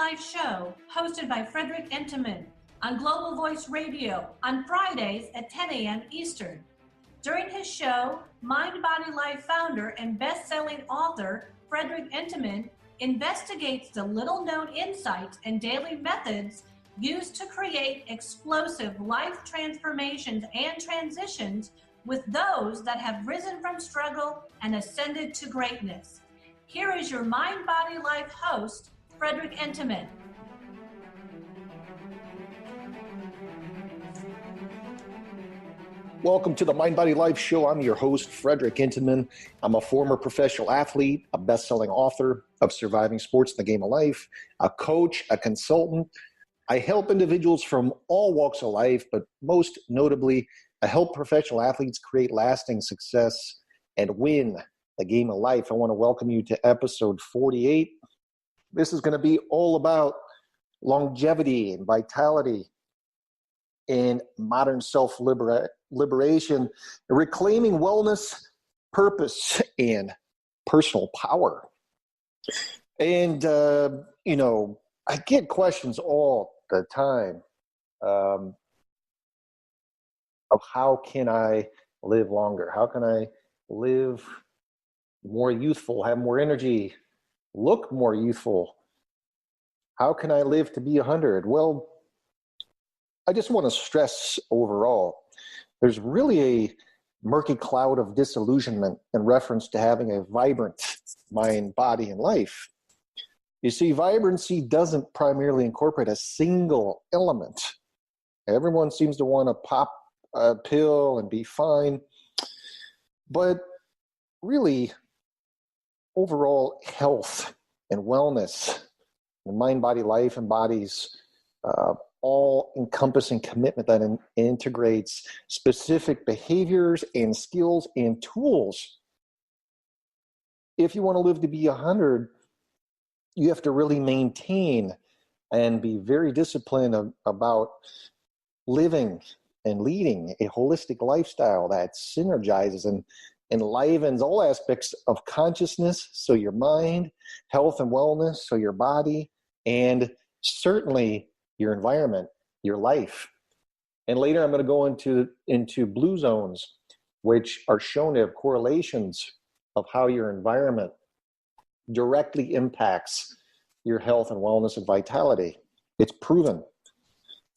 Life show hosted by Frederick on Global Voice Radio on Fridays at 10 a.m. Eastern. During his show, Mind Body Life founder and best-selling author Frederick investigates the little-known insights and daily methods used to create explosive life transformations and transitions with those that have risen from struggle and ascended to greatness. Here is your Mind Body Life host, Frederick Entenmann. Welcome to the Mind Body Life show. I'm your host, Frederick Entenmann. I'm a former professional athlete, a best-selling author of Surviving Sports in the Game of Life, a coach, a consultant. I help individuals from all walks of life, but most notably, I help professional athletes create lasting success and win the game of life. I want to welcome you to episode 48. This is going to be all about longevity and vitality in modern self-liberation, reclaiming wellness, purpose, and personal power. And, I get questions all the time of how can I live longer? How can I live more youthful, have more energy, look more youthful? How can I live to be 100? Well, I just want to stress overall, there's really a murky cloud of disillusionment in reference to having a vibrant mind, body, and life. You see, vibrancy doesn't primarily incorporate a single element. Everyone seems to want to pop a pill and be fine. But really, overall health and wellness and mind, body, life embodies all-encompassing commitment that integrates specific behaviors and skills and tools. If you want to live to be 100, you have to really maintain and be very disciplined about living and leading a holistic lifestyle that synergizes and enlivens all aspects of consciousness, so your mind, health and wellness, so your body, and certainly your environment, your life. And later I'm going to go into blue zones, which are shown to have correlations of how your environment directly impacts your health and wellness and vitality. It's proven.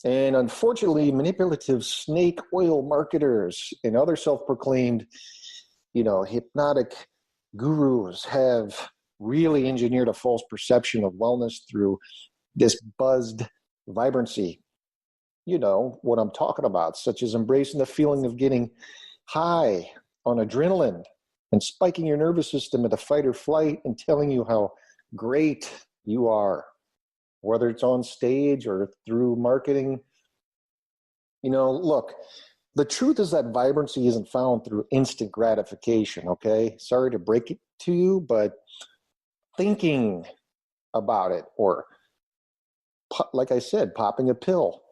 And unfortunately, manipulative snake oil marketers and other self-proclaimed, hypnotic gurus have really engineered a false perception of wellness through this buzzed vibrancy. You know what I'm talking about, such as embracing the feeling of getting high on adrenaline and spiking your nervous system into fight or flight and telling you how great you are, whether it's on stage or through marketing. Look, the truth is that vibrancy isn't found through instant gratification, okay? Sorry to break it to you, but thinking about it, or like I said, popping a pill.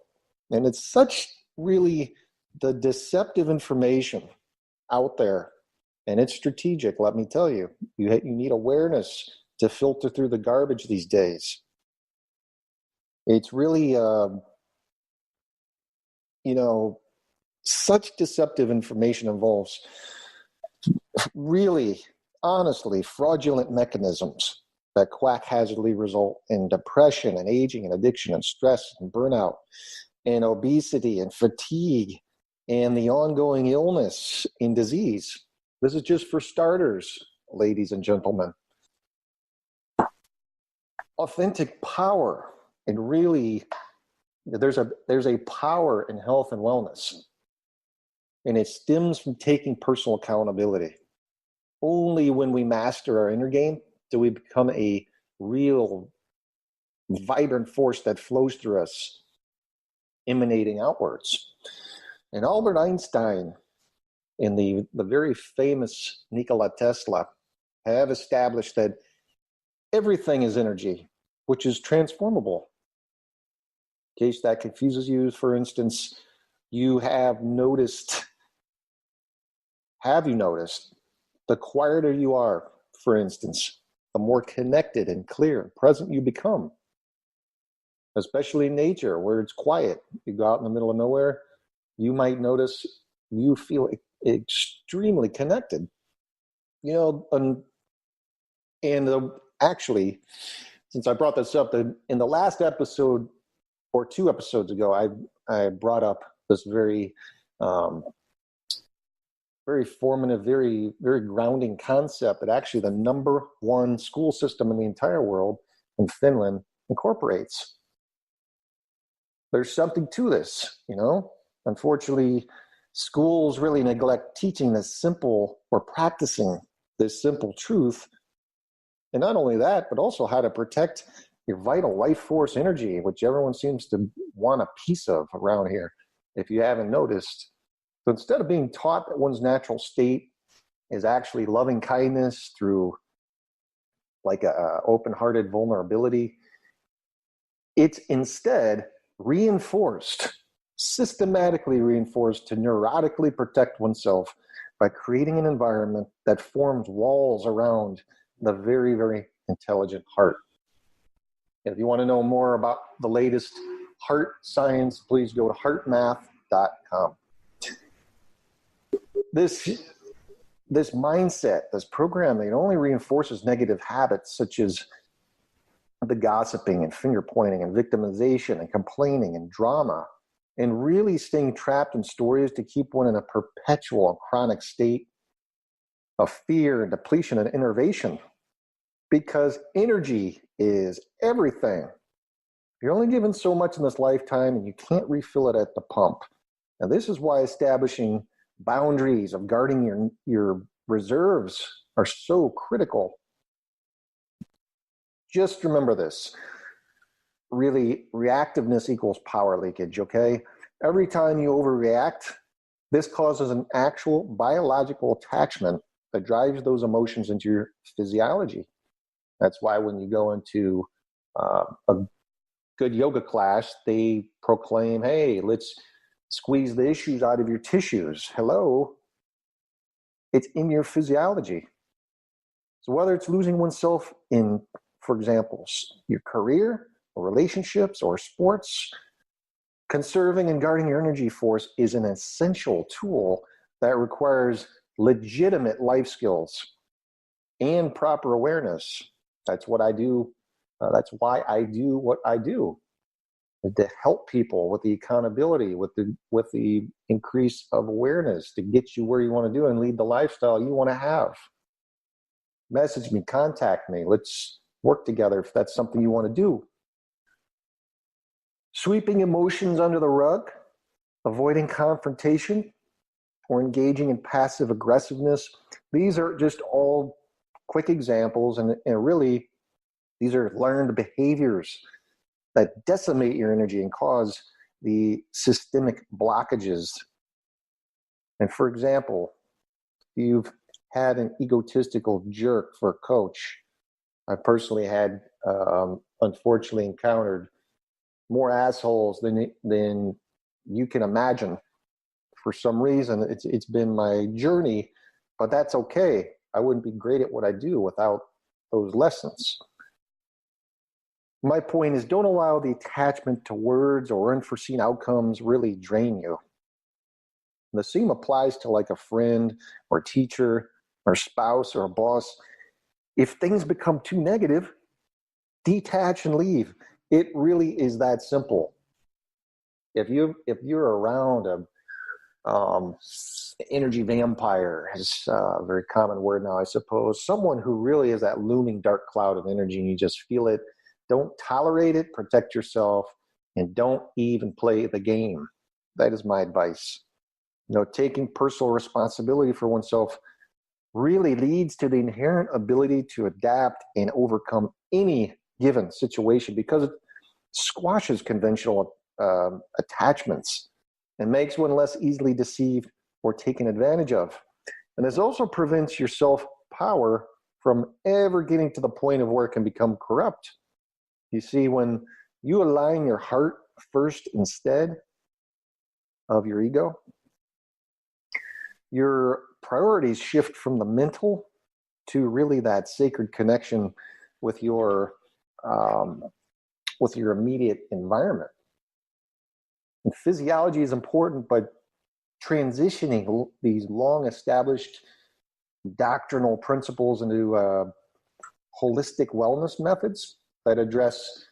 And it's such really the deceptive information out there. And it's strategic, let me tell you. You need awareness to filter through the garbage these days. It's really, such deceptive information involves really, honestly, fraudulent mechanisms that haphazardly result in depression and aging and addiction and stress and burnout and obesity and fatigue and the ongoing illness and disease. This is just for starters, ladies and gentlemen. Authentic power, and really, there's a power in health and wellness, and it stems from taking personal accountability. Only when we master our inner game do we become a real vibrant force that flows through us, emanating outwards. And Albert Einstein and the very famous Nikola Tesla have established that everything is energy, which is transformable. In case that confuses you, for instance, have you noticed the quieter you are, for instance, the more connected and clear and present you become. especially in nature where it's quiet. You go out in the middle of nowhere, you might notice you feel extremely connected. Actually, since I brought this up, in the last episode or 2 episodes ago, I brought up this very very formative, very, very grounding concept that actually the number one school system in the entire world in Finland incorporates. There's something to this, Unfortunately, schools really neglect teaching this simple or practicing this simple truth. And not only that, but also how to protect your vital life force energy, which everyone seems to want a piece of around here, if you haven't noticed. So instead of being taught that one's natural state is actually loving kindness through like a open-hearted vulnerability, it's instead reinforced, systematically reinforced to neurotically protect oneself by creating an environment that forms walls around the very, very intelligent heart. And if you want to know more about the latest heart science, please go to heartmath.com. This mindset, this programming, it only reinforces negative habits such as the gossiping and finger pointing and victimization and complaining and drama, and really staying trapped in stories to keep one in a perpetual and chronic state of fear and depletion and innervation. Because energy is everything. You're only given so much in this lifetime, and you can't refill it at the pump. And this is why establishing boundaries of guarding your reserves are so critical. Just remember this. Really, reactiveness equals power leakage, okay? Every time you overreact, this causes an actual biological attachment that drives those emotions into your physiology. That's why when you go into a good yoga class, they proclaim, hey, let's squeeze the issues out of your tissues. Hello? It's in your physiology. So whether it's losing oneself in, for example, your career or relationships or sports, conserving and guarding your energy force is an essential tool that requires legitimate life skills and proper awareness. That's what I do. That's why I do what I do, to help people with the accountability, with the increase of awareness, to get you where you want to do and lead the lifestyle you want to have. Message me, contact me. Let's work together if that's something you want to do. Sweeping emotions under the rug, avoiding confrontation, or engaging in passive aggressiveness. These are just all quick examples, and really, these are learned behaviors that decimate your energy and cause the systemic blockages. And for example, you've had an egotistical jerk for a coach. I personally had, unfortunately, encountered more assholes than you can imagine. For some reason, it's been my journey, but that's okay. I wouldn't be great at what I do without those lessons. My point is, don't allow the attachment to words or unforeseen outcomes really drain you. The same applies to like a friend or teacher or spouse or a boss. If things become too negative, detach and leave. It really is that simple. If you're around energy vampire, is a very common word now, I suppose, someone who really is that looming dark cloud of energy and you just feel it, don't tolerate it, protect yourself, and don't even play the game. That is my advice. Taking personal responsibility for oneself really leads to the inherent ability to adapt and overcome any given situation, because it squashes conventional attachments and makes one less easily deceived or taken advantage of. And this also prevents your self-power from ever getting to the point of where it can become corrupt. You see, when you align your heart first instead of your ego, your priorities shift from the mental to really that sacred connection with your with your immediate environment. And physiology is important, but transitioning these long established doctrinal principles into holistic wellness methods that address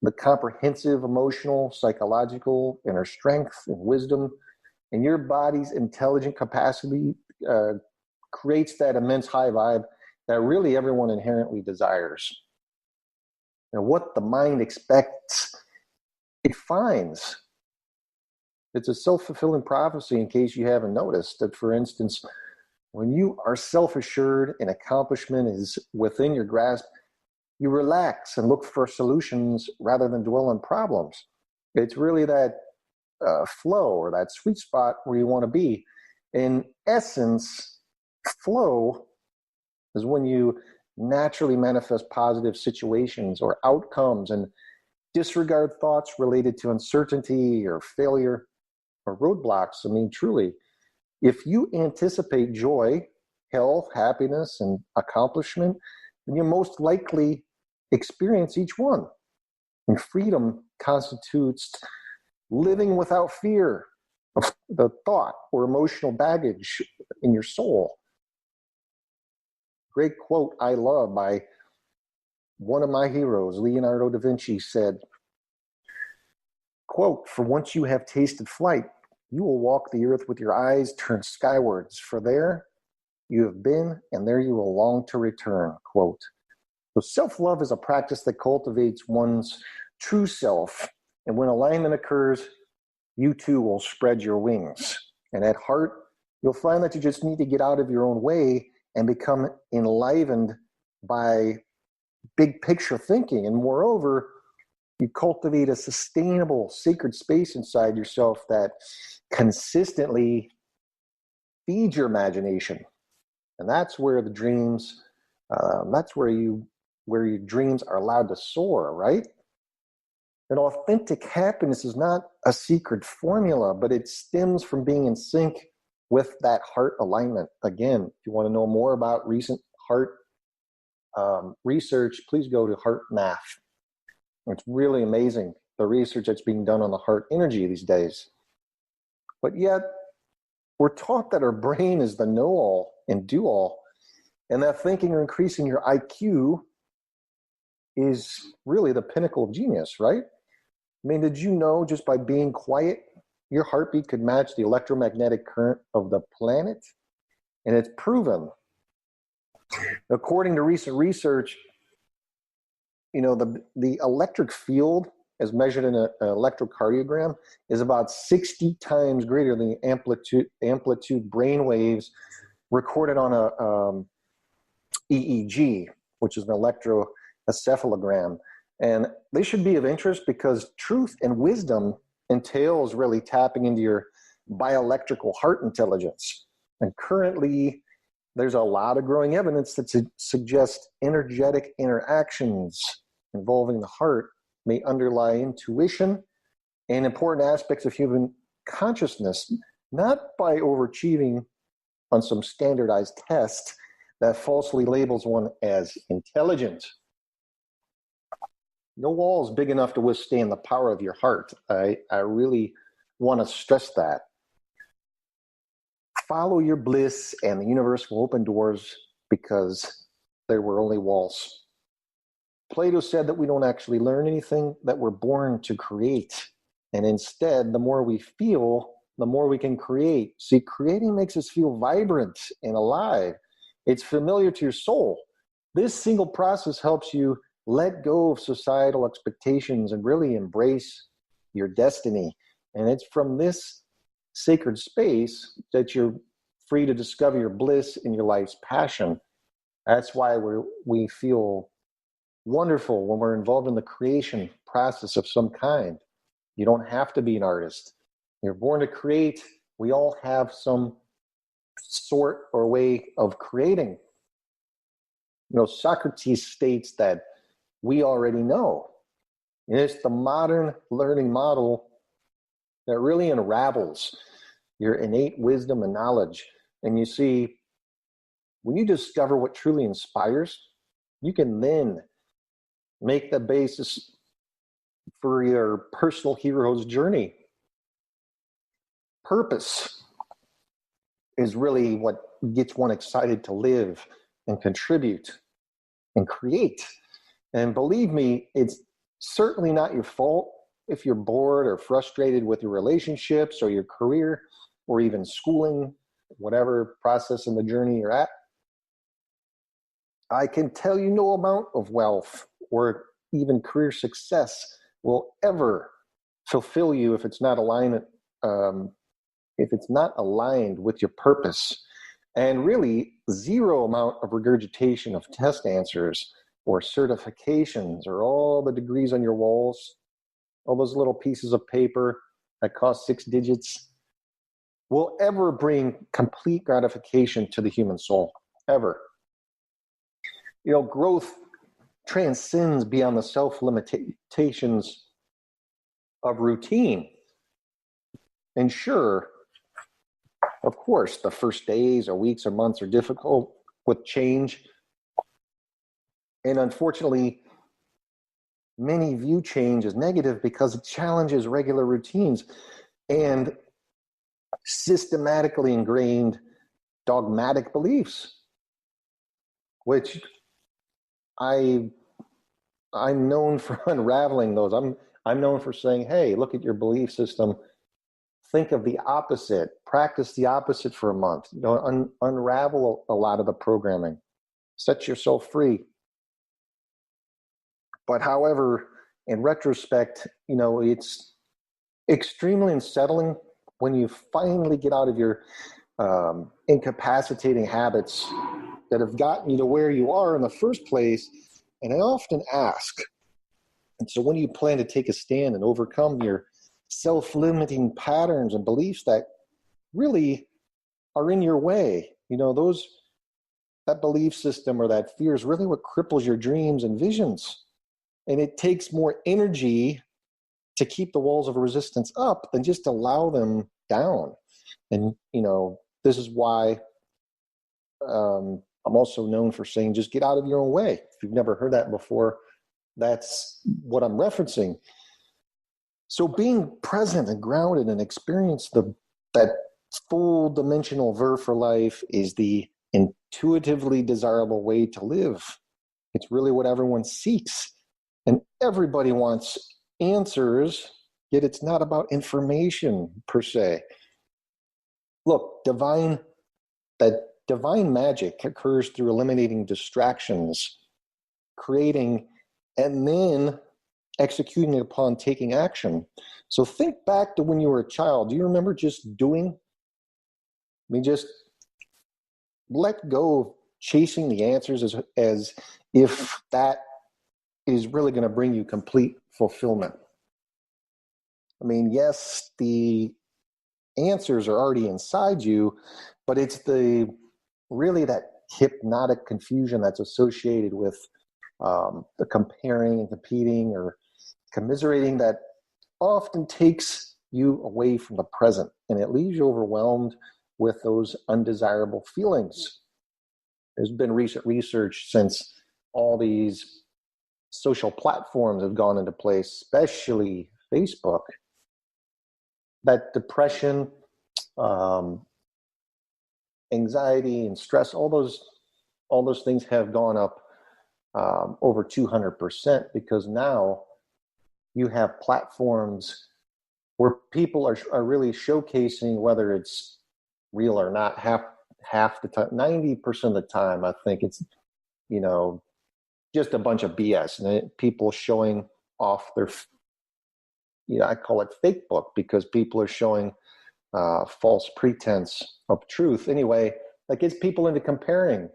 the comprehensive emotional, psychological, inner strength and wisdom, and your body's intelligent capacity creates that immense high vibe that really everyone inherently desires. And what the mind expects, it finds. It's a self-fulfilling prophecy, in case you haven't noticed, that, for instance, when you are self-assured and accomplishment is within your grasp, you relax and look for solutions rather than dwell on problems. It's really that flow or that sweet spot where you want to be. In essence, flow is when you naturally manifest positive situations or outcomes and disregard thoughts related to uncertainty or failure or roadblocks. I mean, truly, if you anticipate joy, health, happiness, and accomplishment, then you most likely experience each one. And freedom constitutes living without fear of the thought or emotional baggage in your soul. Great quote I love by one of my heroes, Leonardo da Vinci, said, quote, "For once you have tasted flight, you will walk the earth with your eyes turned skywards, for there you have been and there you will long to return," quote. So self-love is a practice that cultivates one's true self, and when alignment occurs, you too will spread your wings. And at heart, you'll find that you just need to get out of your own way and become enlivened by big picture thinking. And moreover, you cultivate a sustainable, sacred space inside yourself that consistently feeds your imagination. And that's where the dreams, that's where your dreams are allowed to soar, right? And authentic happiness is not a secret formula, but it stems from being in sync with that heart alignment. Again, if you want to know more about recent heart research, please go to Heart Math. It's really amazing, the research that's being done on the heart energy these days. But yet, we're taught that our brain is the know-all and do-all, and that thinking or increasing your IQ is really the pinnacle of genius, right? I mean, did you know just by being quiet, your heartbeat could match the electromagnetic current of the planet? And it's proven. According to recent research, you know, the electric field as measured in an electrocardiogram is about 60 times greater than the amplitude brain waves recorded on a EEG, which is an electroencephalogram. And they should be of interest because truth and wisdom entails really tapping into your bioelectrical heart intelligence. And currently, there's a lot of growing evidence that suggests energetic interactions involving the heart may underlie intuition and important aspects of human consciousness, not by overachieving on some standardized test that falsely labels one as intelligent. No wall is big enough to withstand the power of your heart. I really want to stress that. Follow your bliss and the universe will open doors because there were only walls. Plato said that we don't actually learn anything, that we're born to create. And instead, the more we feel, the more we can create. See, creating makes us feel vibrant and alive. It's familiar to your soul. This single process helps you let go of societal expectations and really embrace your destiny. And it's from this sacred space that you're free to discover your bliss and your life's passion. That's why we feel wonderful when we're involved in the creation process of some kind. You don't have to be an artist. You're born to create. We all have some sort or way of creating. You know, Socrates states that we already know. And it's the modern learning model that really unravels your innate wisdom and knowledge. And you see, when you discover what truly inspires, you can then make the basis for your personal hero's journey. Purpose is really what gets one excited to live and contribute and create. And believe me, it's certainly not your fault if you're bored or frustrated with your relationships or your career or even schooling, whatever process in the journey you're at. I can tell you no amount of wealth or even career success will ever fulfill you if it's not aligned with your purpose. And really, zero amount of regurgitation of test answers or certifications or all the degrees on your walls, all those little pieces of paper that cost 6 digits, will ever bring complete gratification to the human soul, ever. Growth transcends beyond the self-limitations of routine. And sure, of course, the first days or weeks or months are difficult with change. And unfortunately, many view change as negative because it challenges regular routines and systematically ingrained dogmatic beliefs, which I'm known for unraveling those. I'm known for saying, hey, look at your belief system. Think of the opposite. Practice the opposite for a month. Unravel a lot of the programming. Set yourself free. But however, in retrospect, it's extremely unsettling when you finally get out of your incapacitating habits that have gotten you to where you are in the first place. And I often ask, and so when do you plan to take a stand and overcome your self-limiting patterns and beliefs that really are in your way? That belief system or that fear is really what cripples your dreams and visions. And it takes more energy to keep the walls of resistance up than just allow them down. And, this is why I'm also known for saying, just get out of your own way. If you've never heard that before, that's what I'm referencing. So being present and grounded and experience that full dimensional verve for life is the intuitively desirable way to live. It's really what everyone seeks. And everybody wants answers, yet it's not about information per se. Look, divine magic occurs through eliminating distractions, creating, and then executing upon taking action. So think back to when you were a child. Do you remember just doing? Just let go of chasing the answers as if that is really going to bring you complete fulfillment. Yes, the answers are already inside you, but it's really that hypnotic confusion that's associated with the comparing and competing or commiserating that often takes you away from the present, and it leaves you overwhelmed with those undesirable feelings. There's been recent research since all these social platforms have gone into place, especially Facebook, that depression, anxiety, and stress, all those things have gone up over 200% because now you have platforms where people are really showcasing, whether it's real or not, half the time, 90% of the time, I think it's, just a bunch of BS, and people showing off their, I call it fake book, because people are showing false pretense of truth. Anyway, that gets people into comparing.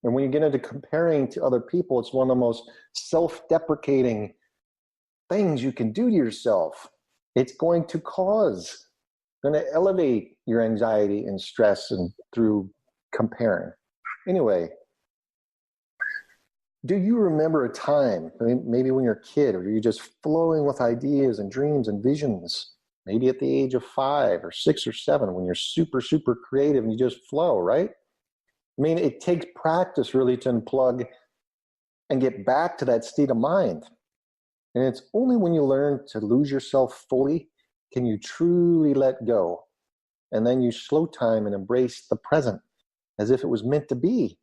And when you get into comparing to other people, it's one of the most self-deprecating things you can do to yourself. It's going to elevate your anxiety and stress and through comparing. Anyway, do you remember a time, maybe when you're a kid, or you're just flowing with ideas and dreams and visions, maybe at the age of 5 or 6 or 7, when you're super, super creative and you just flow, right? It takes practice really to unplug and get back to that state of mind. And it's only when you learn to lose yourself fully can you truly let go. And then you slow time and embrace the present as if it was meant to be.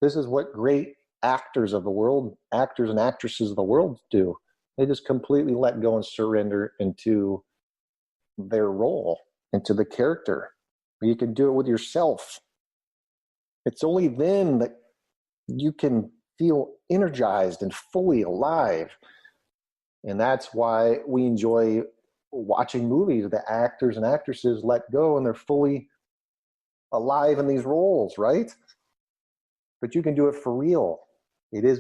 This is what great actors of the world, actors and actresses of the world do. They just completely let go and surrender into their role, into the character. You can do it with yourself. It's only then that you can feel energized and fully alive. And that's why we enjoy watching movies. The actors and actresses let go and they're fully alive in these roles, right? But you can do it for real. It's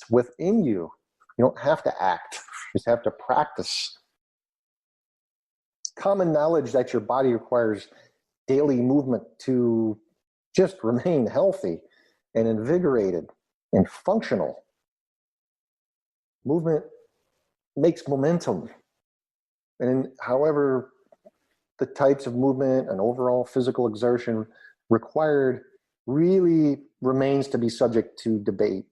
within you. You don't have to act. You just have to practice. Common knowledge that your body requires daily movement to just remain healthy and invigorated and functional. Movement makes momentum. And however, the types of movement and overall physical exertion required really remains to be subject to debate.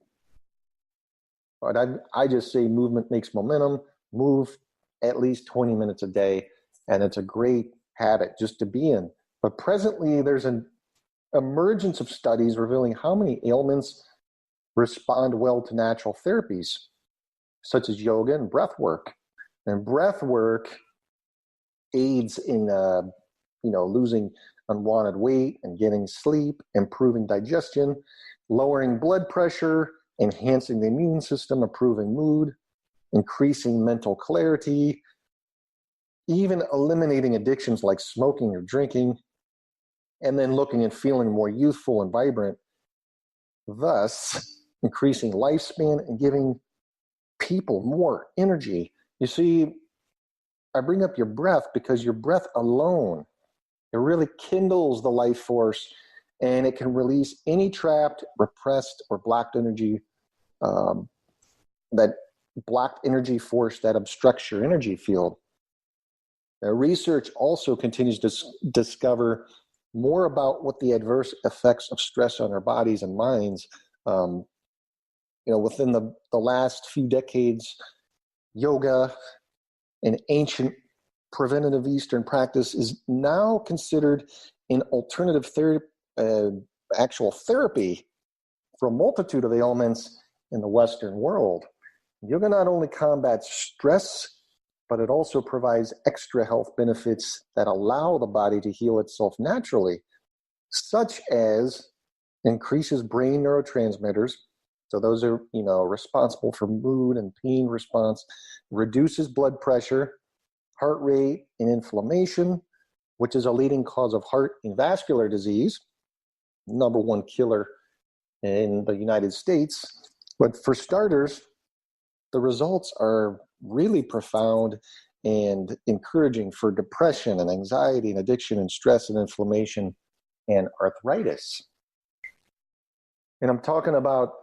But I just say movement makes momentum. Move at least 20 minutes a day, and it's a great habit just to be in. But presently, there's an emergence of studies revealing how many ailments respond well to natural therapies, such as yoga and breath work. And breath work aids in losing unwanted weight and getting sleep, improving digestion, lowering blood pressure, enhancing the immune system, improving mood, increasing mental clarity, even eliminating addictions like smoking or drinking, and then looking and feeling more youthful and vibrant, thus increasing lifespan and giving people more energy. You see, I bring up your breath because your breath alone, it really kindles the life force, and it can release any trapped, repressed, or blocked energy, that blocked energy force that obstructs your energy field. Now, research also continues to discover more about what the adverse effects of stress on our bodies and minds. Within the last few decades, yoga, an ancient preventative Eastern practice, is now considered an alternative actual therapy for a multitude of ailments in the Western world. Yoga not only combats stress, but it also provides extra health benefits that allow the body to heal itself naturally, such as increases brain neurotransmitters. So those are, responsible for mood and pain response, reduces blood pressure, heart rate, and inflammation, which is a leading cause of heart and vascular disease, number one killer in the United States. But for starters, the results are really profound and encouraging for depression and anxiety and addiction and stress and inflammation and arthritis. And I'm talking about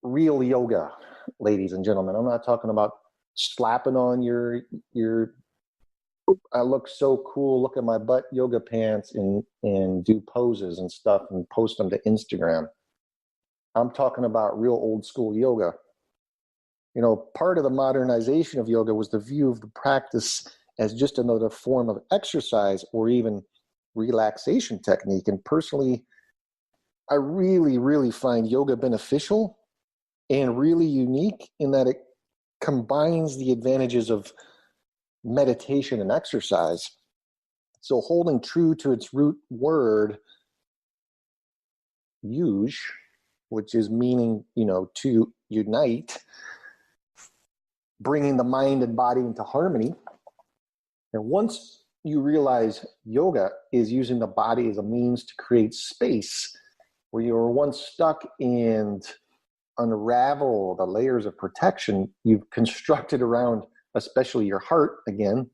real yoga, ladies and gentlemen. I'm not talking about slapping on your I look so cool, look at my butt yoga pants and do poses and stuff and post them to Instagram. I'm talking about real old school yoga. Part of the modernization of yoga was the view of the practice as just another form of exercise or even relaxation technique. And personally, I really, really find yoga beneficial and really unique in that it combines the advantages of meditation and exercise. So holding true to its root word, yuj, which is meaning, to unite, bringing the mind and body into harmony. And once you realize yoga is using the body as a means to create space where you were once stuck and unravel the layers of protection you've constructed around, especially your heart again,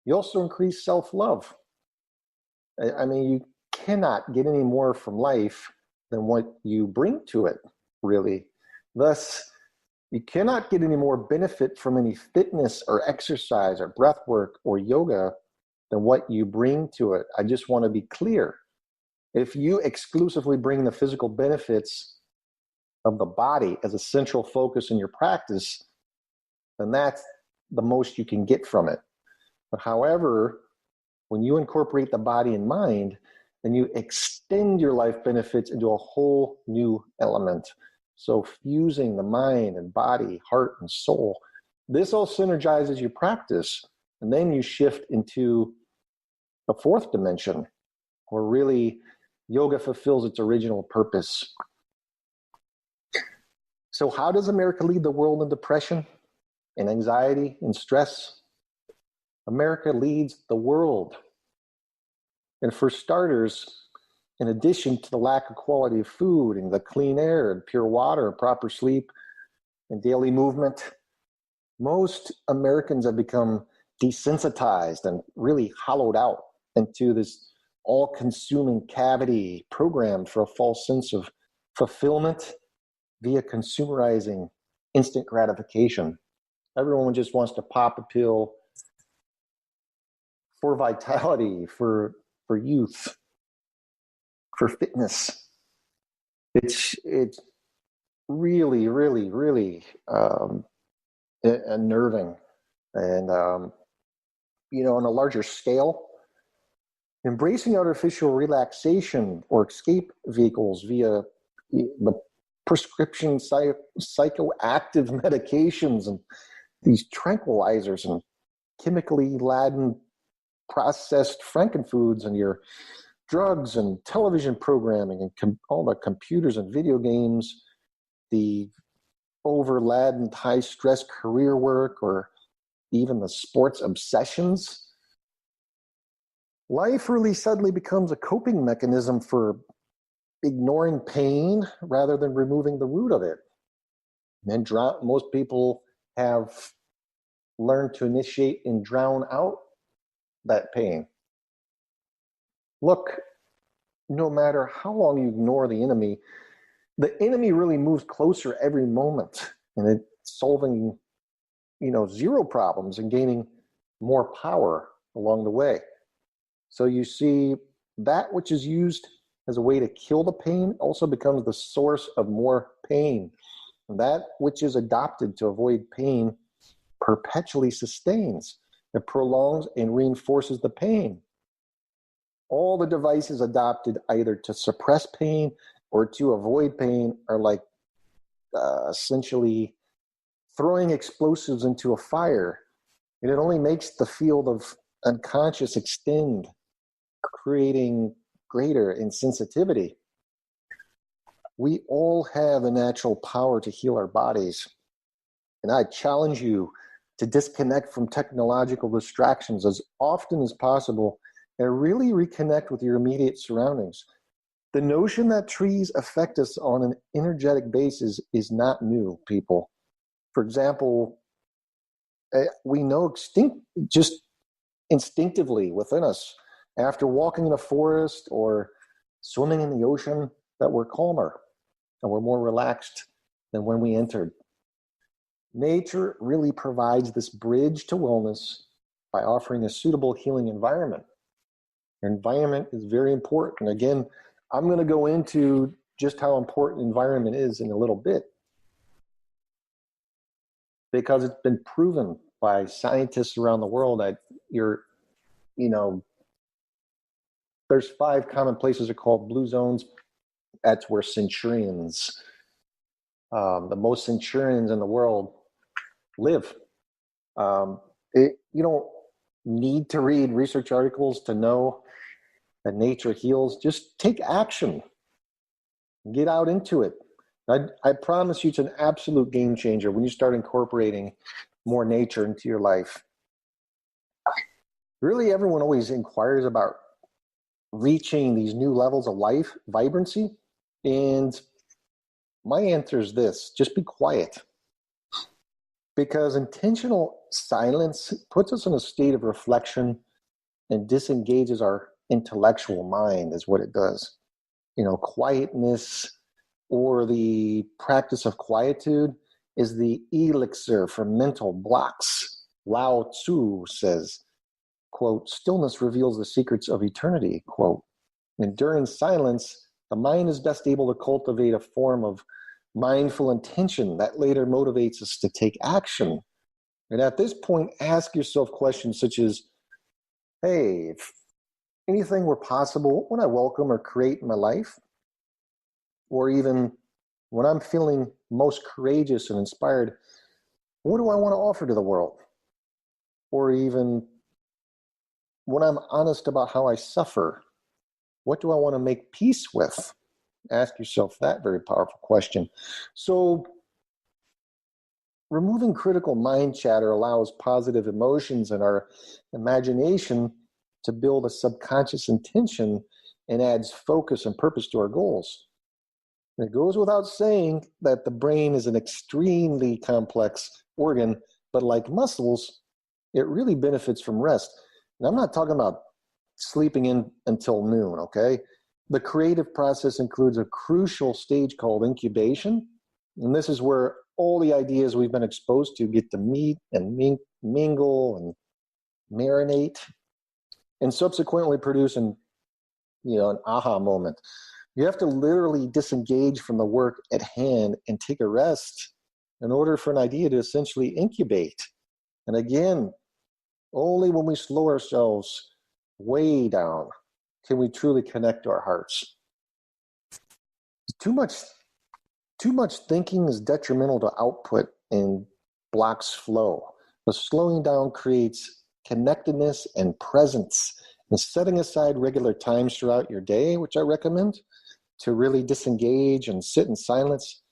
you also increase self-love. I mean, you cannot get any more from life than what you bring to it, really. Thus, you cannot get any more benefit from any fitness or exercise or breath work or yoga than what you bring to it. I just want to be clear. If you exclusively bring the physical benefits of the body as a central focus in your practice, then that's the most you can get from it. But however, when you incorporate the body and mind, then you extend your life benefits into a whole new element. So fusing the mind and body, heart and soul, this all synergizes your practice. And then you shift into a fourth dimension where really yoga fulfills its original purpose. So how does America lead the world in depression and anxiety and stress? America leads the world. And for starters, in addition to the lack of quality of food and the clean air and pure water and proper sleep and daily movement, most Americans have become desensitized and really hollowed out into this all-consuming cavity programmed for a false sense of fulfillment via consumerizing instant gratification. Everyone just wants to pop a pill for vitality, for youth, for fitness. It's really, really, really unnerving. And, on a larger scale, embracing artificial relaxation or escape vehicles via the prescription psychoactive medications and these tranquilizers and chemically laden processed frankenfoods and your drugs and television programming and all the computers and video games, the overladen high-stress career work, or even the sports obsessions, life really suddenly becomes a coping mechanism for ignoring pain rather than removing the root of it. And most people have learned to initiate and drown out that pain. Look, no matter how long you ignore the enemy really moves closer every moment, and it's solving, zero problems and gaining more power along the way. So you see, that which is used as a way to kill the pain also becomes the source of more pain. And that which is adopted to avoid pain perpetually sustains. It prolongs and reinforces the pain. All the devices adopted either to suppress pain or to avoid pain are like essentially throwing explosives into a fire. And it only makes the field of unconscious extend, creating greater insensitivity. We all have a natural power to heal our bodies. And I challenge you to disconnect from technological distractions as often as possible and really reconnect with your immediate surroundings. The notion that trees affect us on an energetic basis is not new, people. For example, we know just instinctively within us, after walking in a forest or swimming in the ocean, that we're calmer and we're more relaxed than when we entered. Nature really provides this bridge to wellness by offering a suitable healing environment. Environment is very important. Again, I'm going to go into just how important environment is in a little bit, because it's been proven by scientists around the world that there's 5 common places are called blue zones. That's where centurions, the most centurions in the world, live. You don't need to read research articles to know that nature heals. Just take action. Get out into it. I promise you it's an absolute game changer when you start incorporating more nature into your life. Really, everyone always inquires about reaching these new levels of life, vibrancy. And my answer is this: just be quiet. Because intentional silence puts us in a state of reflection and disengages our intellectual mind, is what it does. Quietness, or the practice of quietude, is the elixir for mental blocks. Lao Tzu says, quote, "Stillness reveals the secrets of eternity," quote. And during silence, the mind is best able to cultivate a form of mindful intention that later motivates us to take action. And at this point, ask yourself questions such as, hey, if anything were possible, would I welcome or create in my life? Or even when I'm feeling most courageous and inspired, what do I want to offer to the world? Or even when I'm honest about how I suffer, what do I want to make peace with? Ask yourself that very powerful question. So removing critical mind chatter allows positive emotions and our imagination to build a subconscious intention and adds focus and purpose to our goals. And it goes without saying that the brain is an extremely complex organ, but like muscles, it really benefits from rest. And I'm not talking about sleeping in until noon, okay? The creative process includes a crucial stage called incubation. And this is where all the ideas we've been exposed to get to meet and mingle and marinate and subsequently produce an aha moment. You have to literally disengage from the work at hand and take a rest in order for an idea to essentially incubate. And again, only when we slow ourselves way down can we truly connect to our hearts. Too much thinking is detrimental to output and blocks flow. But slowing down creates connectedness and presence. And setting aside regular times throughout your day, which I recommend, to really disengage and sit in silence,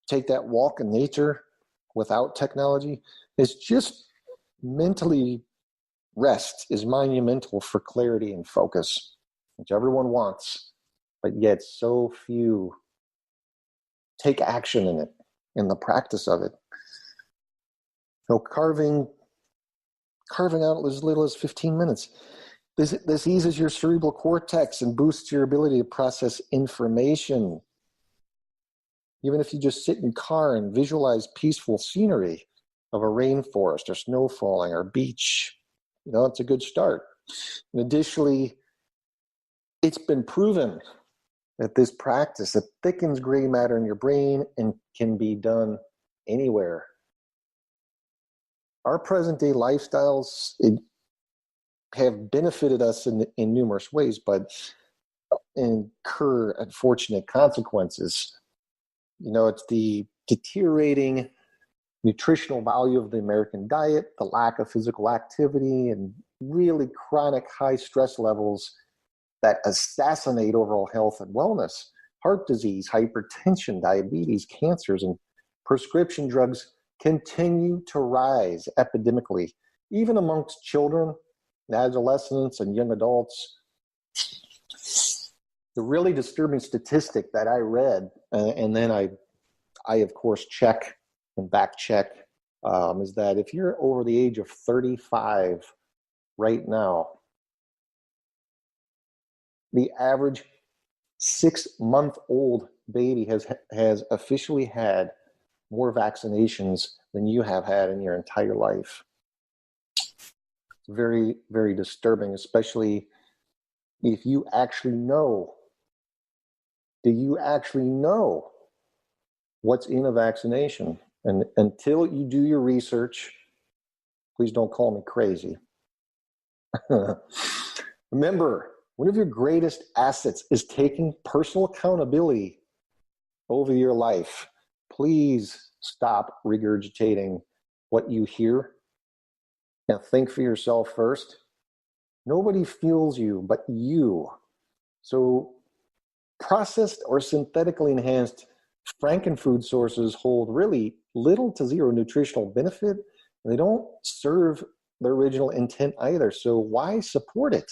take that walk in nature without technology, is just mentally rest is monumental for clarity and focus, which everyone wants, but yet so few take action in it, in the practice of it. Carving out as little as 15 minutes. This eases your cerebral cortex and boosts your ability to process information. Even if you just sit in your car and visualize peaceful scenery of a rainforest or snow falling or beach, it's a good start. And additionally, it's been proven that this practice, it thickens gray matter in your brain and can be done anywhere. Our present day lifestyles have benefited us in numerous ways, but incur unfortunate consequences. It's the deteriorating nutritional value of the American diet, the lack of physical activity, and really chronic high stress levels that assassinate overall health and wellness. Heart disease, hypertension, diabetes, cancers, and prescription drugs continue to rise epidemically, even amongst children, adolescents, and young adults. The really disturbing statistic that I read, and then I of course check and back check, is that if you're over the age of 35 right now, the average 6-month-old baby has officially had more vaccinations than you have had in your entire life. It's very, very disturbing, especially if you actually know. Do you actually know what's in a vaccination? And until you do your research, please don't call me crazy. Remember, one of your greatest assets is taking personal accountability over your life. Please stop regurgitating what you hear and think for yourself first. Nobody fuels you but you. So processed or synthetically enhanced frankenfood sources hold really little to zero nutritional benefit, and they don't serve the original intent either. So why support it?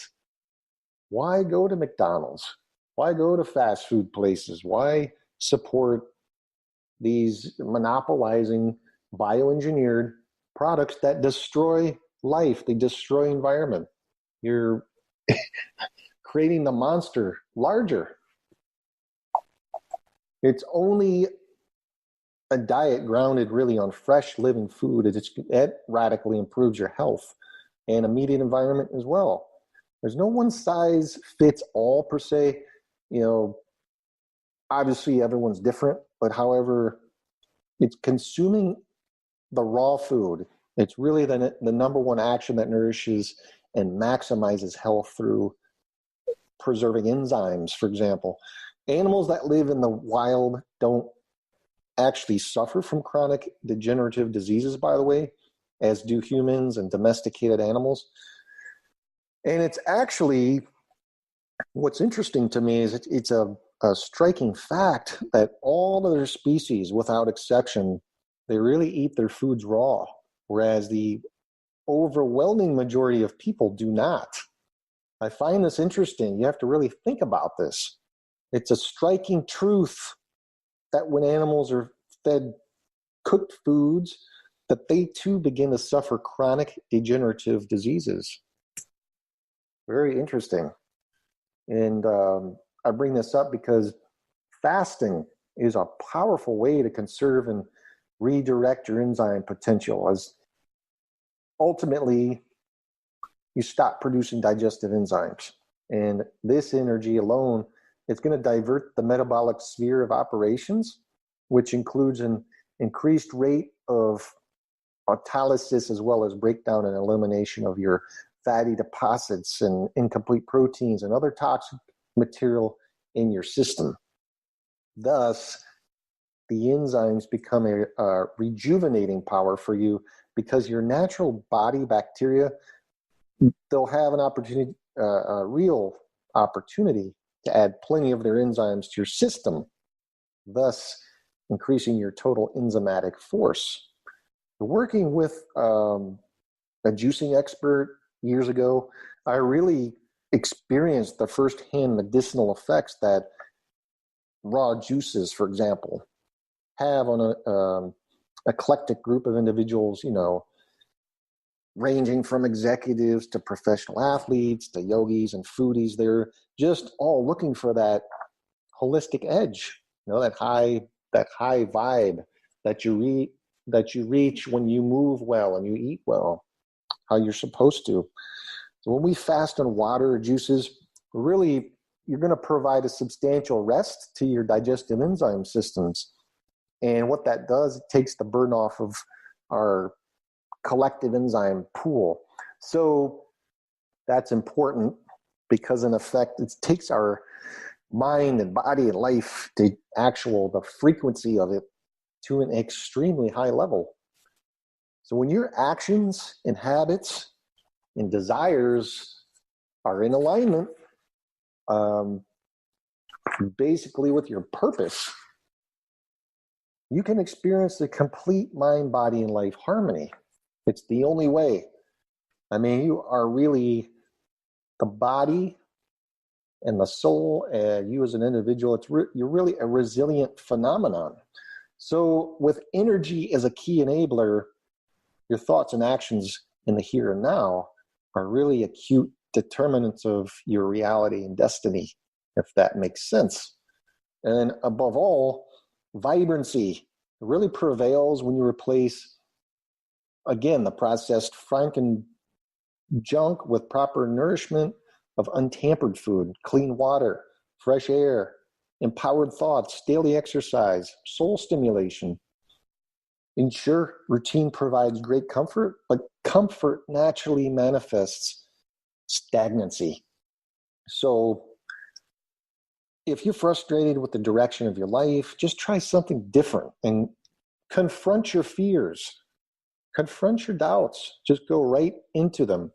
Why go to McDonald's? Why go to fast food places? Why support these monopolizing bioengineered products that destroy life? They destroy environment. You're creating the monster larger. It's only a diet grounded really on fresh living food. It radically improves your health and immediate environment as well. There's no one size fits all per se. Obviously everyone's different, but however, it's consuming the raw food. It's really the number one action that nourishes and maximizes health through preserving enzymes, for example. Animals that live in the wild don't actually suffer from chronic degenerative diseases, by the way, as do humans and domesticated animals. And it's actually, what's interesting to me is it's a striking fact that all other species, without exception, they really eat their foods raw, whereas the overwhelming majority of people do not. I find this interesting. You have to really think about this. It's a striking truth that when animals are fed cooked foods, that they too begin to suffer chronic degenerative diseases. Very interesting. And I bring this up because fasting is a powerful way to conserve and redirect your enzyme potential, as ultimately you stop producing digestive enzymes. And this energy alone is going to divert the metabolic sphere of operations, which includes an increased rate of autolysis as well as breakdown and elimination of your fatty deposits and incomplete proteins and other toxic material in your system. Thus, the enzymes become a rejuvenating power for you, because your natural body bacteria, they'll have an opportunity, a real opportunity to add plenty of their enzymes to your system, thus increasing your total enzymatic force. Working with a juicing expert years ago, I really experienced the firsthand medicinal effects that raw juices, for example, have on an eclectic group of individuals, ranging from executives to professional athletes to yogis and foodies. They're just all looking for that holistic edge, that high vibe that you reach when you move well and you eat well, how you're supposed to. So when we fast on water or juices, really, you're going to provide a substantial rest to your digestive enzyme systems. And what that does, it takes the burden off of our collective enzyme pool. So that's important because, in effect, it takes our mind and body and life to the frequency of it to an extremely high level. So when your actions and habits and desires are in alignment, basically with your purpose, you can experience the complete mind, body, and life harmony. It's the only way. I mean, you are really the body and the soul, you as an individual, you're really a resilient phenomenon. So with energy as a key enabler, your thoughts and actions in the here and now are really acute determinants of your reality and destiny, if that makes sense. And above all, vibrancy really prevails when you replace, again, the processed Franken junk with proper nourishment of untampered food, clean water, fresh air, empowered thoughts, daily exercise, soul stimulation. Ensure routine provides great comfort, but comfort naturally manifests stagnancy. So if you're frustrated with the direction of your life, just try something different and confront your fears. Confront your doubts. Just go right into them.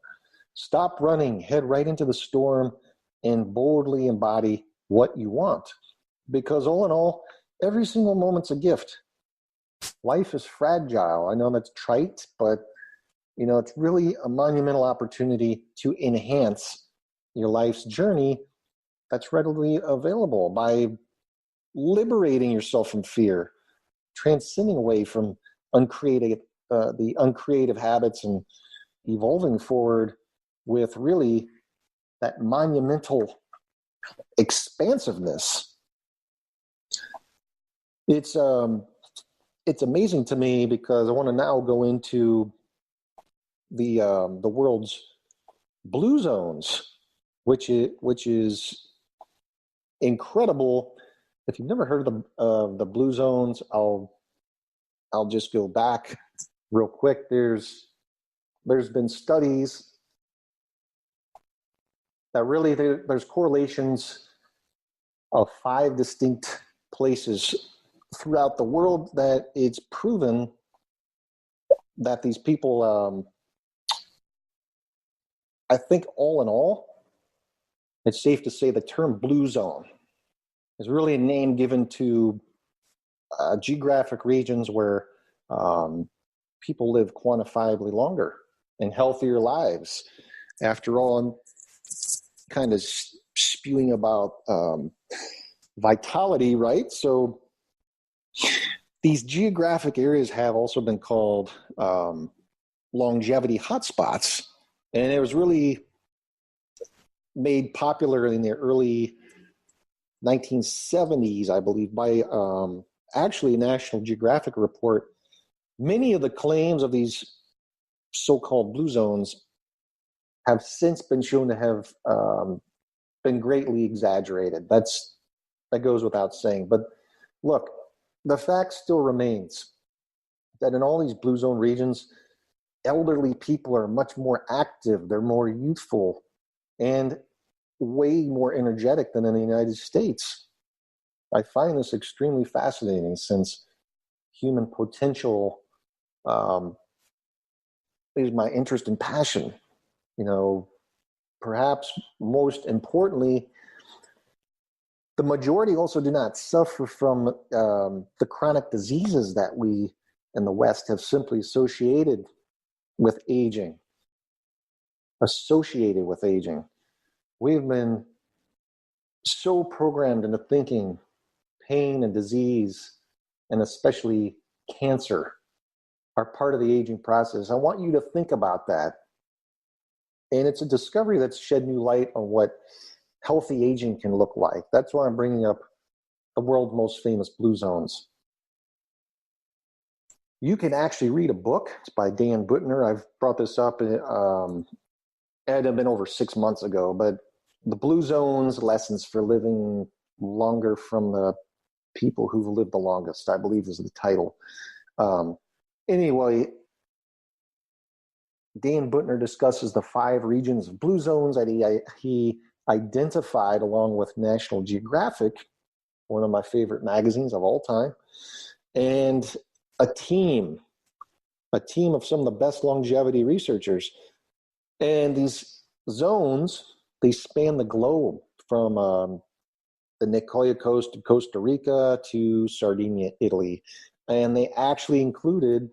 Stop running, head right into the storm, and boldly embody what you want. Because all in all, every single moment's a gift. Life is fragile. I know that's trite, but it's really a monumental opportunity to enhance your life's journey that's readily available by liberating yourself from fear, transcending away from the uncreative habits, and evolving forward with really that monumental expansiveness. It's amazing to me because I want to now go into the world's blue zones, which is incredible. If you've never heard of the blue zones, I'll just go back real quick, there's been studies that really there's correlations of 5 distinct places throughout the world that it's proven that these people, I think all in all, it's safe to say the term blue zone is really a name given to geographic regions where people live quantifiably longer and healthier lives. After all, I'm kind of spewing about vitality, right? So these geographic areas have also been called longevity hotspots, and it was really made popular in the early 1970s, I believe, by actually a National Geographic report. Many of the claims of these so-called blue zones have since been shown to have been greatly exaggerated. That goes without saying. But look, the fact still remains that in all these blue zone regions, elderly people are much more active, they're more youthful, and way more energetic than in the United States. I find this extremely fascinating since human potential is my interest and passion. You know, perhaps most importantly, the majority also do not suffer from the chronic diseases that we in the West have simply associated with aging. We've been so programmed into thinking pain and disease, and especially cancer, are part of the aging process. I want you to think about that. And it's a discovery that's shed new light on what healthy aging can look like. That's why I'm bringing up the world's most famous blue zones. You can actually read a book. It's by Dan Buettner. I've brought this up. It had been over 6 months ago, but The Blue Zones, Lessons for Living Longer from the People Who've Lived the Longest, I believe is the title. Anyway, Dan Buettner discusses the 5 regions of blue zones that he identified along with National Geographic, one of my favorite magazines of all time, and a team of some of the best longevity researchers. And these zones, they span the globe from the Nicoya Coast of Costa Rica to Sardinia, Italy. And they actually included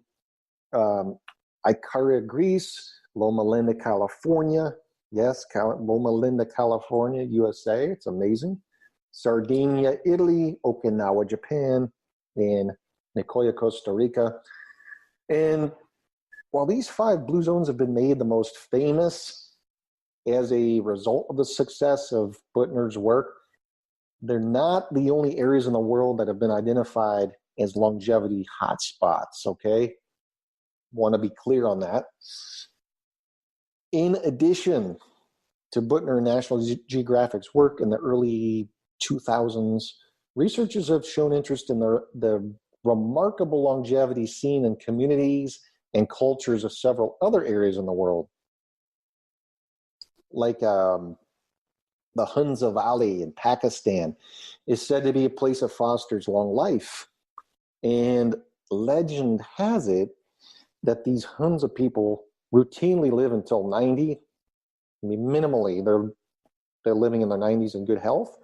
Icaria, Greece, Loma Linda, California. Yes, Loma Linda, California, USA. It's amazing. Sardinia, Italy, Okinawa, Japan, and Nicoya, Costa Rica. And while these 5 blue zones have been made the most famous as a result of the success of Buettner's work, they're not the only areas in the world that have been identified as longevity hotspots, okay? Want to be clear on that. In addition to Buettner and National Geographic's work in the early 2000s, researchers have shown interest in the remarkable longevity seen in communities and cultures of several other areas in the world, like the Hunza Valley in Pakistan is said to be a place that fosters long life. And legend has it that these Hunza people routinely live until 90. I mean, minimally, they're living in their 90s in good health,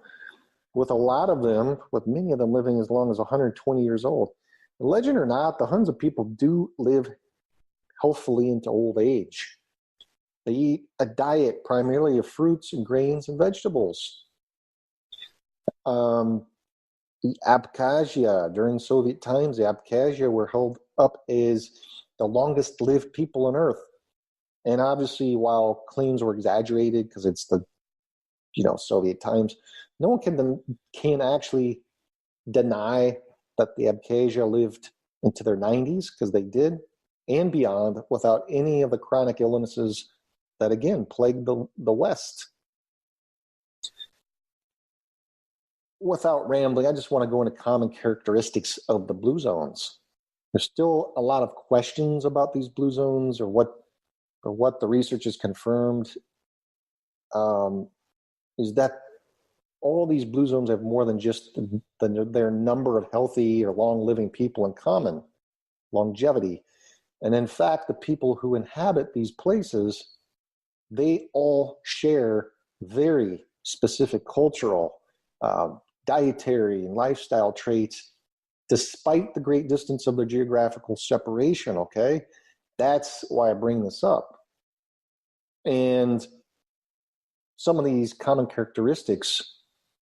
with many of them living as long as 120 years old. Legend or not, the Hunza people do live healthfully into old age. They eat a diet primarily of fruits and grains and vegetables. The Abkhazia, during Soviet times, the Abkhazia were held up as the longest lived people on earth. And obviously, while claims were exaggerated because it's the Soviet times, no one can actually deny that the Abkhazia lived into their 90s, because they did, and beyond, without any of the chronic illnesses that, again, plagued the West. Without rambling, I just want to go into common characteristics of the blue zones. There's still a lot of questions about these blue zones or what the research has confirmed is that all these blue zones have more than just their number of healthy or long-living people in common, longevity. And in fact, the people who inhabit these places, they all share very specific cultural, dietary, and lifestyle traits, despite the great distance of their geographical separation, okay? That's why I bring this up. And some of these common characteristics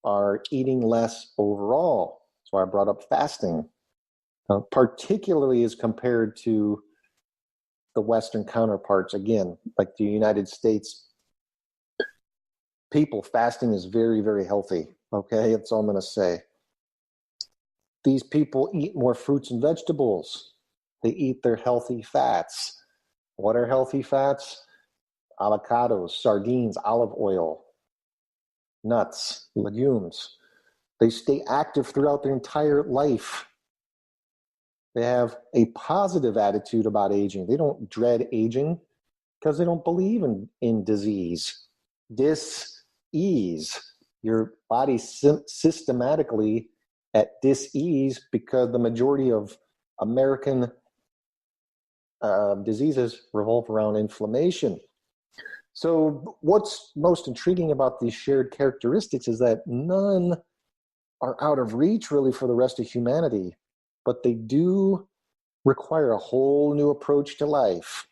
are eating less overall. That's why I brought up fasting, particularly as compared to the Western counterparts. Again, like the United States, people, fasting is very, very healthy. Okay, that's all I'm going to say. These people eat more fruits and vegetables. They eat their healthy fats. What are healthy fats? Avocados, sardines, olive oil, nuts, legumes. They stay active throughout their entire life. They have a positive attitude about aging. They don't dread aging because they don't believe in disease. Dis-ease. Your body's systematically at dis-ease because the majority of American diseases revolve around inflammation. So what's most intriguing about these shared characteristics is that none are out of reach really for the rest of humanity, but they do require a whole new approach to life,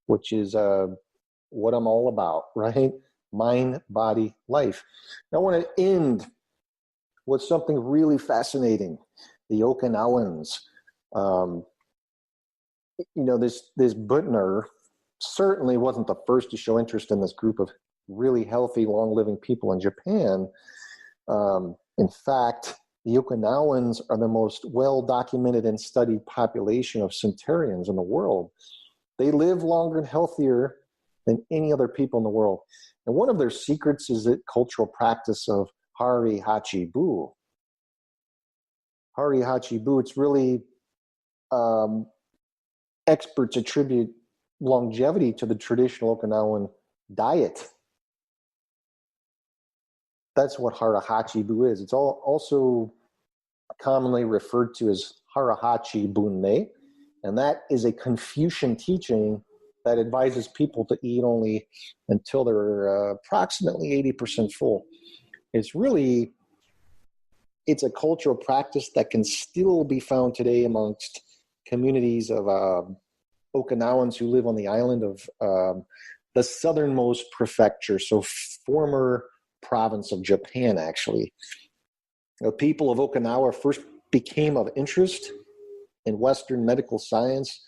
which is what I'm all about, right? Mind, body, life. Now I want to end with something really fascinating. The Okinawans. This Buttner certainly wasn't the first to show interest in this group of really healthy, long-living people in Japan. In fact, the Okinawans are the most well-documented and studied population of centurions in the world. They live longer and healthier than any other people in the world. And one of their secrets is the cultural practice of Hari Hachi Bu. Hari Hachi Bu, it's really, experts attribute longevity to the traditional Okinawan diet. That's what Harahachi Bu is. It's also commonly referred to as Harahachi Bunmei, and that is a Confucian teaching that advises people to eat only until they're approximately 80% full. It's a cultural practice that can still be found today amongst communities of Okinawans who live on the island of the southernmost prefecture, so former province of Japan, actually. The people of Okinawa first became of interest in Western medical science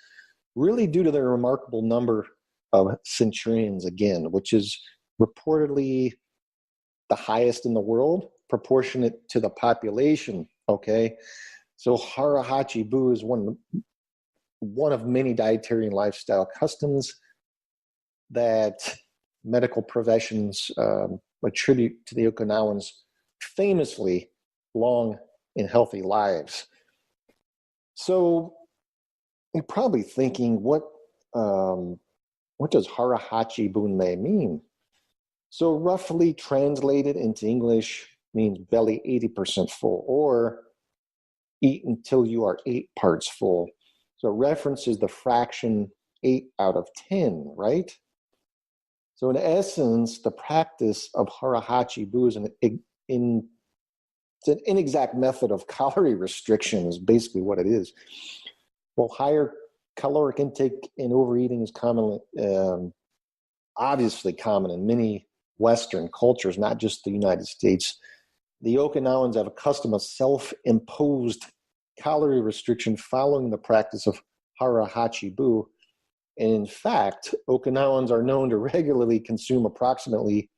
really due to their remarkable number of centurions, again, which is reportedly the highest in the world, proportionate to the population, okay? So Harahachi Bu is one of many dietary and lifestyle customs that medical professions attribute to the Okinawans' famously long and healthy lives. So you're probably thinking, what does Harahachi Bunmei mean? So roughly translated into English means belly 80% full, or eat until you are 8 parts full. So it references the fraction 8 out of 10, right? So in essence, the practice of Harahachi Bu is it's an inexact method of calorie restriction is basically what it is. Well, higher caloric intake and overeating is commonly, obviously common in many Western cultures, not just the United States. The Okinawans have a custom of self-imposed calorie restriction following the practice of Harahachi Bu. And in fact, Okinawans are known to regularly consume approximately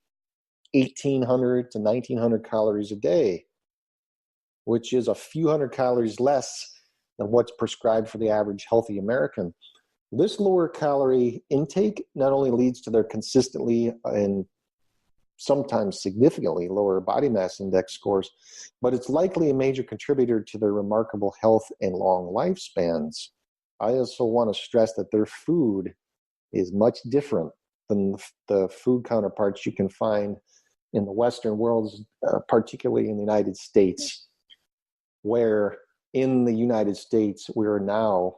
1,800 to 1,900 calories a day, which is a few hundred calories less than what's prescribed for the average healthy American. This lower calorie intake not only leads to their consistently and sometimes significantly lower body mass index scores, but it's likely a major contributor to their remarkable health and long lifespans. I also want to stress that their food is much different than the food counterparts you can find in the Western world, particularly in the United States, where in the United States we are now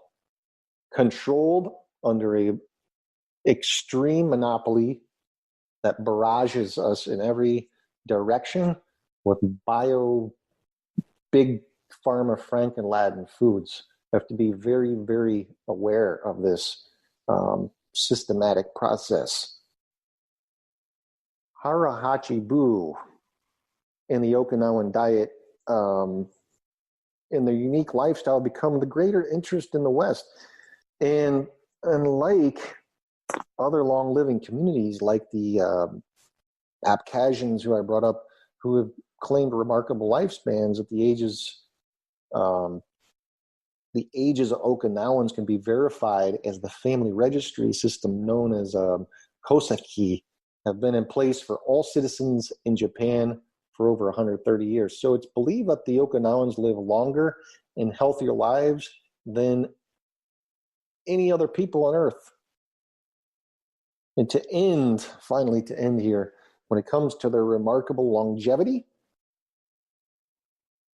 controlled under a extreme monopoly that barrages us in every direction with big pharma Franken-Laden foods. You have to be very, very aware of this systematic process. Hara-hachi-bu in the Okinawan diet in their unique lifestyle become the greater interest in the West. And unlike other long-living communities like the Abkhazians who I brought up, who have claimed remarkable lifespans at the ages of Okinawans can be verified as the family registry system known as Koseki have been in place for all citizens in Japan for over 130 years. So it's believed that the Okinawans live longer and healthier lives than any other people on Earth. And finally to end here, when it comes to their remarkable longevity,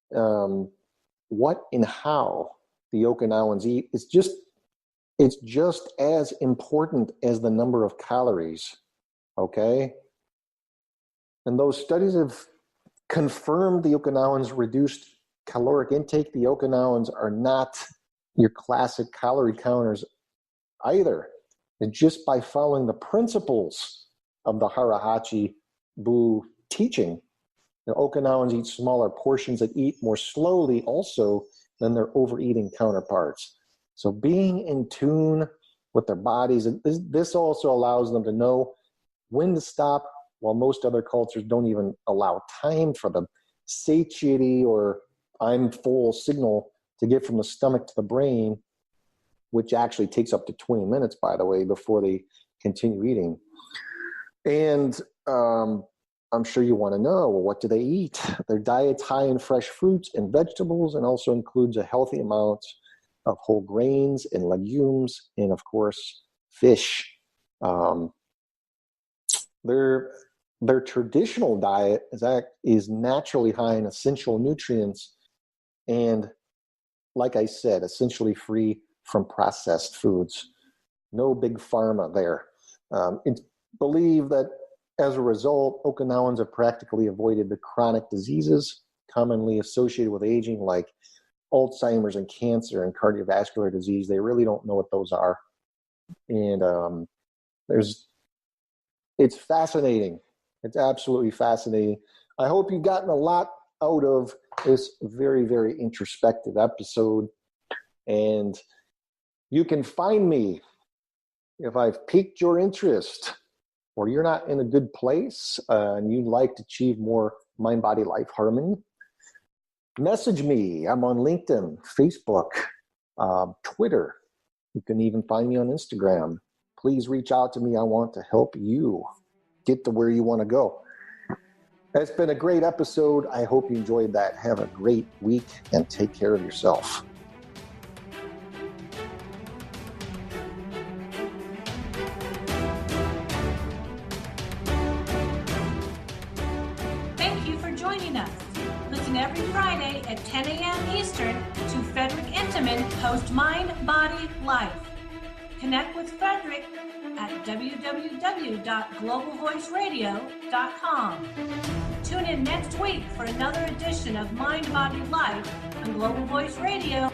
what and how the Okinawans eat it's just as important as the number of calories, okay? And those studies have confirmed the Okinawans' reduced caloric intake. The Okinawans are not your classic calorie counters either. And just by following the principles of the Hara-hachi-bu teaching, the Okinawans eat smaller portions that eat more slowly also than their overeating counterparts. So being in tune with their bodies, this also allows them to know when to stop, while most other cultures don't even allow time for the satiety or I'm full signal to get from the stomach to the brain, which actually takes up to 20 minutes, by the way, before they continue eating. And I'm sure you want to know, well, what do they eat? Their diet's high in fresh fruits and vegetables and also includes a healthy amount of whole grains and legumes and, of course, fish. Their traditional diet is naturally high in essential nutrients and, like I said, essentially free from processed foods. No big pharma there. It's believed that as a result, Okinawans have practically avoided the chronic diseases commonly associated with aging, like Alzheimer's and cancer and cardiovascular disease. They really don't know what those are. And it's fascinating. It's absolutely fascinating. I hope you've gotten a lot out of this very, very introspective episode. And you can find me if I've piqued your interest or you're not in a good place and you'd like to achieve more mind-body-life harmony. Message me. I'm on LinkedIn, Facebook, Twitter. You can even find me on Instagram. Please reach out to me. I want to help you get to where you want to go. It's been a great episode. I hope you enjoyed that. Have a great week and take care of yourself. Thank you for joining us. Listen every Friday at 10 a.m. Eastern to Frederick Intamin host Mind, Body, Life. Connect with Frederick at www.globalvoiceradio.com. Tune in next week for another edition of Mind, Body, Life on Global Voice Radio.